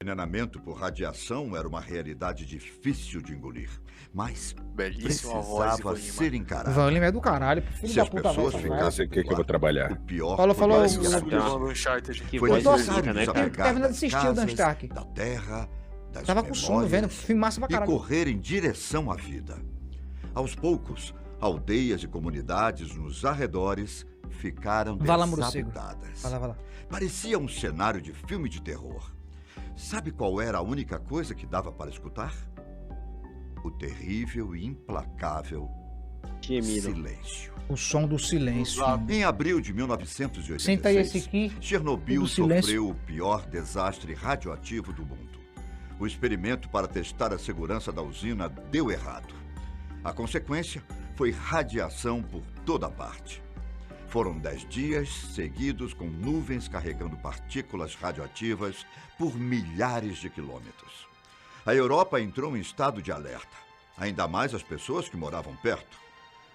envenenamento por radiação era uma realidade difícil de engolir, mas Belíssima voz, precisava Ivan ser Lima. encarado. Ivan Lima é do caralho. Filho Se da as puta, pessoas velho. ficassem sei o que eu vou o trabalhar. pior Falou, poderia falou, Parece o acontecer. Sullivan do Uncharted. Que Foi voz necessário bonita, né, nos cara? apegar Terminando de das assistir o Dan casas, Stark. da terra, das Tava com sono, vendo. memórias Filme massa pra e caralho. correr em direção à vida. Aos poucos, aldeias e comunidades nos arredores ficaram Vai lá, morcego. desabitadas. Vai lá, vai lá. Parecia um cenário de filme de terror. Sabe qual era a única coisa que dava para escutar? O terrível e implacável Gemido. silêncio. O som do silêncio. Em abril de 1986, Senta aí esse aqui. Chernobyl do silêncio. sofreu o pior desastre radioativo do mundo. O experimento para testar a segurança da usina deu errado. A consequência foi radiação por toda parte. Foram 10 dias seguidos com nuvens carregando partículas radioativas por milhares de quilômetros. A Europa entrou em estado de alerta, ainda mais as pessoas que moravam perto.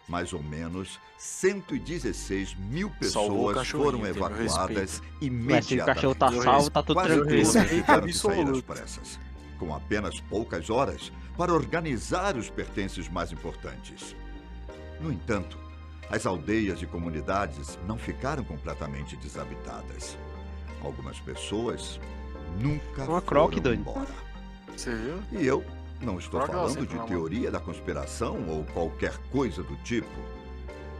Mais ou menos 116 mil Salvou o pessoas cachorrinho, foram tem meu evacuadas Mas se o imediatamente. cachorro tá salvo, tá tudo Quase tranquilo. todas Respeito tiveram que sair às absoluto. pressas, com apenas poucas horas para organizar os pertences mais importantes. No entanto, as aldeias e comunidades não ficaram completamente desabitadas. Algumas pessoas nunca Uma foram croque, doido. embora. Você viu? E eu não estou Droga, falando você, de pelo amor. teoria da conspiração ou qualquer coisa do tipo.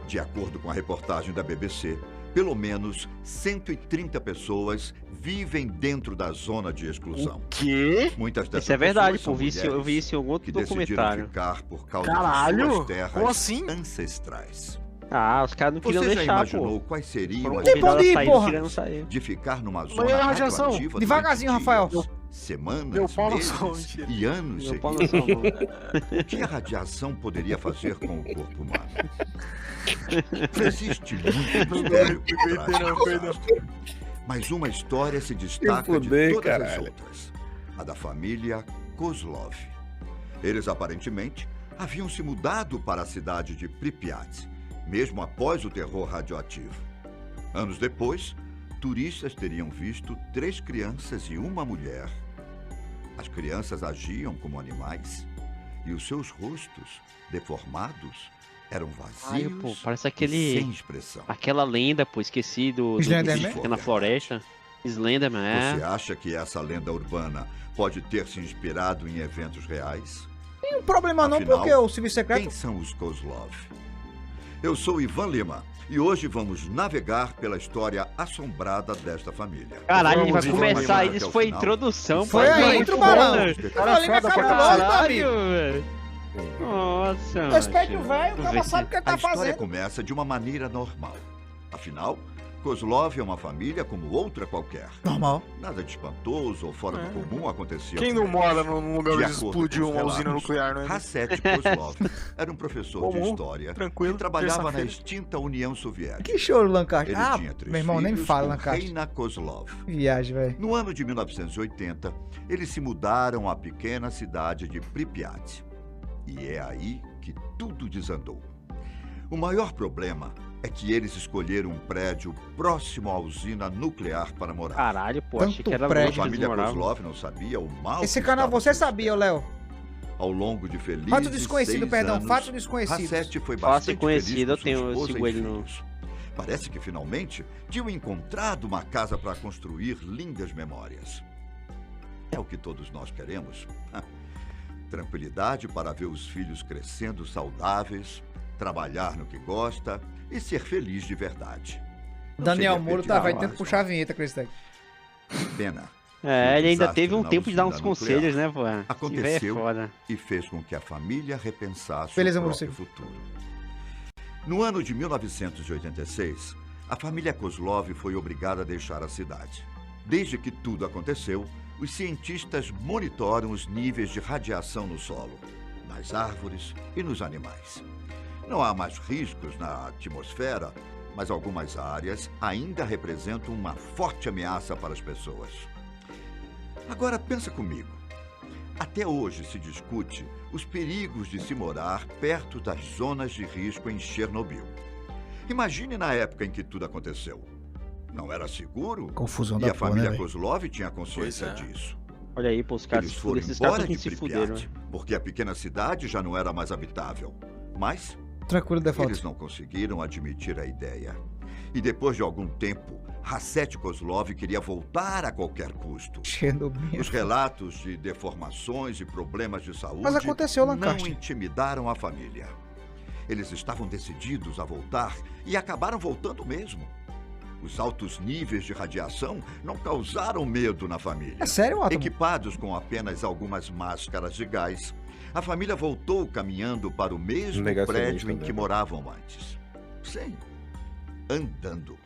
De acordo com a reportagem da BBC, pelo menos 130 pessoas vivem dentro da zona de exclusão. Quê? Muitas dessas Isso é verdade, pessoas pô. são Eu vi isso em algum que outro decidiram documentário. ficar por causa de Caralho! suas terras Como assim? ancestrais. Ah, os caras não queriam Você já deixar, imaginou pô. quais seriam Foram as Tem pra onde ir, convidados a sair, porra? não queriam sair. de ficar numa Mas zona e a radiação? radioativa Devagarzinho, durante Rafael. dias, semanas, Meu pau no meses sol, mentira. e anos Meu pau no seguidos? sol, O que a radiação poderia fazer com o corpo humano? Existe muito mistério por trás do desastre. Mas uma história se destaca de fudei, todas as caralho. outras. A da família Kozlov. Eles aparentemente haviam se mudado para a cidade de Pripyat, mesmo após o terror radioativo. Anos depois, turistas teriam visto 3 crianças e uma mulher. As crianças agiam como animais e os seus rostos, deformados, eram Ai, vazios pô, parece e aquele... sem expressão. Aquela lenda, pô, esqueci do Slenderman? bicho que fica na floresta. Slenderman, Você é. acha que essa lenda urbana pode ter se inspirado em eventos reais? Não tem problema não, Afinal, porque o serviço secreto... Quem são os Kozlov? Eu sou Ivan Lima e hoje vamos navegar pela história assombrada desta família. Caralho, ele vai Vamos, Ivan, começar até aí, o isso foi a final. introdução, Foi pô. a Muito intro, bom, balão. né? Ivan Lima é cabuloso, meu amigo. velho. Nossa, Respeite o macho. velho, o cara Vê se- sabe o que A tá história fazendo. começa de uma maneira normal. Afinal, Kozlov é uma família como outra qualquer. Normal. Nada de espantoso ou fora do comum acontecia. Quem com não eles. mora num lugar De onde acordo explodiu com os uma usina relatos, nuclear, não é? Hasset Kozlov era um professor de Comum, história tranquilo, que trabalhava na terça-feira. extinta União Soviética. Que choro, Lancaster. Ele Ah, tinha 3 meu irmão, nem me filhos fala, com Lancaster. Reina Kozlov. Viagem, velho. No ano de 1980, eles se mudaram à pequena cidade de Pripyat. E é aí que tudo desandou. O maior problema é que eles escolheram um prédio próximo à usina nuclear para morar. Caralho, pô, achei Tanto que era A prédio longe que eles família moravam. Kozlov não sabia o mal Esse que canal estava você à sua sabia, ô espera. Léo. Ao longo de felizes Fato desconhecido, 6 perdão. anos, Fato desconhecido. Hasset foi Fato bastante conhecido, feliz eu com tenho- sua eu esposa sigo e ele no- filhos. Parece que finalmente tinham encontrado uma casa para construir lindas memórias. É o que todos nós queremos. Tranquilidade para ver os filhos crescendo saudáveis, trabalhar no que gosta e ser feliz de verdade. Não Daniel seria Moro pedir tava aí demais, tentando puxar a vinheta, Cristão. Pena. É, ele ainda desastre teve um na tempo de dar uns usina conselhos, nuclear né, pô? Esse velho aconteceu. É foda. E fez com que a família repensasse Beleza, o Maurício. próprio futuro. No ano de 1986, a família Kozlov foi obrigada a deixar a cidade. Desde que tudo aconteceu, os cientistas monitoram os níveis de radiação no solo, nas árvores e nos animais. Não há mais riscos na atmosfera, mas algumas áreas ainda representam uma forte ameaça para as pessoas. Agora pensa comigo. Até hoje se discute os perigos de se morar perto das zonas de risco em Chernobyl. Imagine na época em que tudo aconteceu. Não era seguro Confusão e da a porra, né, família velho? Kozlov tinha consciência Pois é. disso. Olha aí, pô, os caras Eles se foram fuderam. Esses caras embora todos de se fuderam. Pripyat, porque a pequena cidade já não era mais habitável. Mas Tranquilo, default. eles não conseguiram admitir a ideia. E depois de algum tempo, Rasset Kozlov queria voltar a qualquer custo. Chernobyl. Os relatos de deformações e problemas de saúde Mas aconteceu, não Lancaster. intimidaram a família. Eles estavam decididos a voltar e acabaram voltando mesmo. Os altos níveis de radiação não causaram medo na família. É sério, Átomo? Equipados com apenas algumas máscaras de gás, a família voltou caminhando para o mesmo Negacionista, prédio em né? que moravam antes. Sim, andando,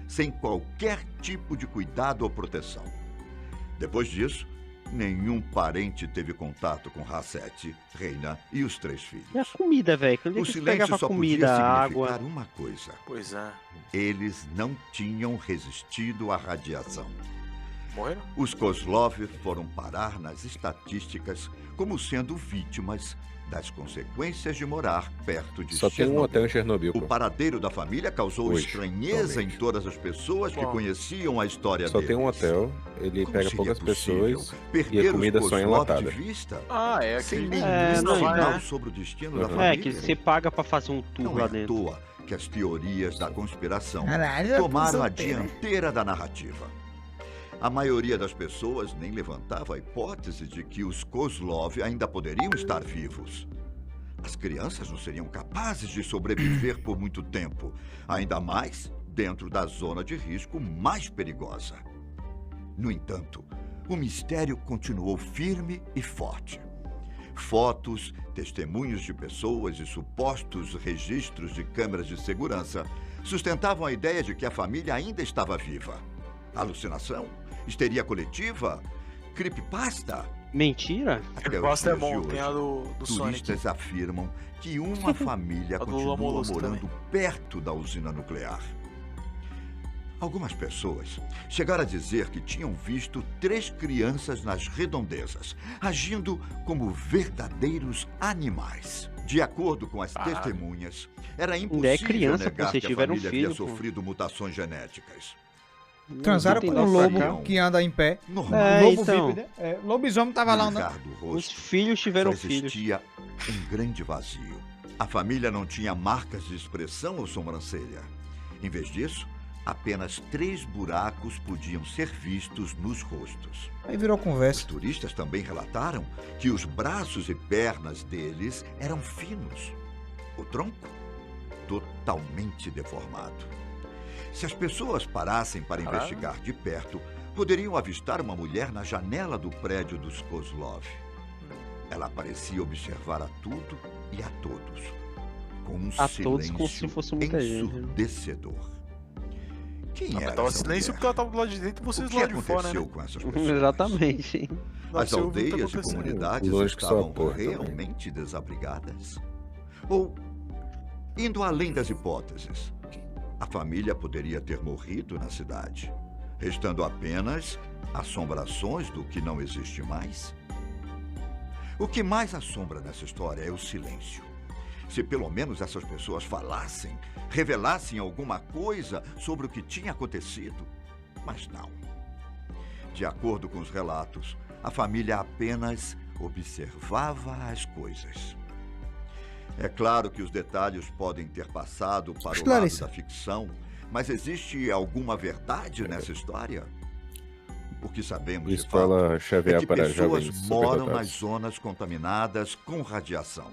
sem qualquer tipo de cuidado ou proteção. Depois disso, nenhum parente teve contato com Rasset, Reina e os 3 filhos. E a comida, velho? Onde é O que silêncio pegava só comida, podia água? significar uma coisa. Pois é. Eles não tinham resistido à radiação. Morreram? Os Kozlov foram parar nas estatísticas como sendo vítimas das consequências de morar perto de Só tem um Chernobyl. hotel em Chernobyl, O pô. paradeiro da família causou Hoje, estranheza atualmente. em todas as pessoas que Bom. conheciam a história Só deles. tem um hotel, ele Como pega seria poucas possível pessoas perder e a comida os só Kozlov enlatada. de vista, Ah, é sem aquele. nenhum É, não, sinal né? sobre o destino Uhum. da família. É, que você paga pra fazer um tour Não lá é à dentro. toa que as teorias da conspiração Caralho, tomaram a solteiro, né? dianteira da narrativa. A maioria das pessoas nem levantava a hipótese de que os Kozlov ainda poderiam estar vivos. As crianças não seriam capazes de sobreviver por muito tempo, ainda mais dentro da zona de risco mais perigosa. No entanto, o mistério continuou firme e forte. Fotos, testemunhos de pessoas e supostos registros de câmeras de segurança sustentavam a ideia de que a família ainda estava viva. Alucinação? Histeria coletiva? Creepypasta? Mentira? Até os Gosta é dias de bom, hoje, tem a do Sonic. turistas afirmam que uma família A do continua Molusco morando perto da usina nuclear. Algumas pessoas chegaram a dizer que tinham visto 3 crianças nas redondezas, agindo como verdadeiros animais. De acordo com as testemunhas, era impossível criança, pô, negar vocês que a tiveram família filho, havia pô. sofrido mutações genéticas. Transaram com Não tem um noção, lobo não. que anda em pé. Normal. É, Lobo então. bípede, né? É, lobisomem tava lá No andando. lugar do Os rosto, filhos tiveram só filhos. existia um grande vazio. A família não tinha marcas de expressão ou sobrancelha. Em vez disso, apenas 3 buracos podiam ser vistos nos rostos. Aí virou Os conversa. turistas também relataram que os braços e pernas deles eram finos. O tronco, totalmente deformado. Se as pessoas parassem para investigar de perto, poderiam avistar uma mulher na janela do prédio dos Kozlov. Ela parecia observar a tudo e a todos, com um A silêncio todos como se fosse muita gente, né? ensurdecedor. Quem Não, era mas tava essa silêncio mulher? porque ela tava do lado de dentro e O vocês do que lado de fora, aconteceu né? com essas pessoas? Exatamente. Não, As você ouviu o que aldeias e aconteceu. comunidades Longe que só estavam a porra também. realmente desabrigadas? Ou, indo além das hipóteses, a família poderia ter morrido na cidade, restando apenas assombrações do que não existe mais? O que mais assombra nessa história é o silêncio. Se pelo menos essas pessoas falassem, revelassem alguma coisa sobre o que tinha acontecido. Mas não. De acordo com os relatos, a família apenas observava as coisas. É claro que os detalhes podem ter passado para o lado Esclareça. da ficção, mas existe alguma verdade nessa história? O que sabemos de fato Escola é Xavier que para pessoas jovens moram nas superdotados. zonas contaminadas com radiação.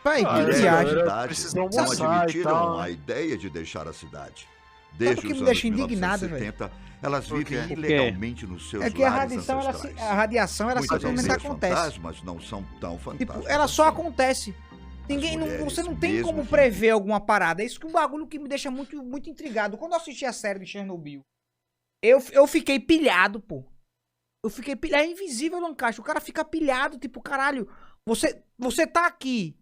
Pai, Ah, que é, viagem. galera, precisa não almoçar e admitiram tal, a né? ideia de deixar a cidade. o Desde que os me anos deixa indignado, 1970, elas Por vivem quê? ilegalmente nos seus É que a lares radiação, ancestrais. a radiação, ela Muitas simplesmente aldeias acontece. fantasmas não são tão Tipo, fantasmas. ela só assim. acontece. Ninguém, não, mulheres, você não tem mesmo como que- prever alguma parada. É isso que o bagulho que me deixa muito, muito intrigado. Quando eu assisti a série de Chernobyl, eu fiquei pilhado, pô. Eu fiquei pilhado. É invisível, Lancaster. O cara fica pilhado, tipo, caralho, você tá aqui.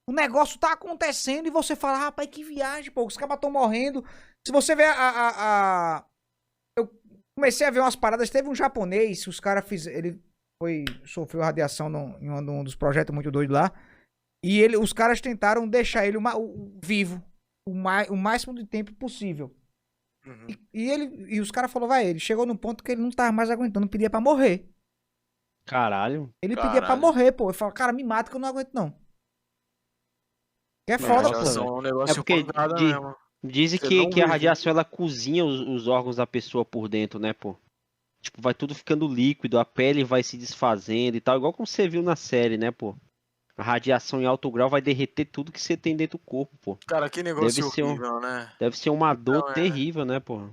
O negócio tá acontecendo e você fala, rapaz, que viagem, pô. Os caras estão morrendo. Se você ver eu comecei a ver umas paradas. Teve um japonês, os caras fizeram. Ele sofreu radiação em um dos projetos muito doido lá. E os caras tentaram deixar ele vivo o máximo de tempo possível. Uhum. E os caras falaram, vai, ele chegou num ponto que ele não tava mais aguentando, pedia pra morrer. Caralho. Ele pedia pra Caralho. morrer, pô. Eu falo, cara, me mata que eu não aguento, não. Que é foda, Nossa, pô. Radiação é um negócio É porque pancada de- mesmo. Dizem Você que, não que a vê, radiação ela cozinha os órgãos da pessoa por dentro, né, pô? Tipo, vai tudo ficando líquido, a pele vai se desfazendo e tal, igual como você viu na série, né, pô? A radiação em alto grau vai derreter tudo que você tem dentro do corpo, pô. Cara, que Deve negócio ser, horrível, né? deve ser uma dor Então, é. terrível, né, pô?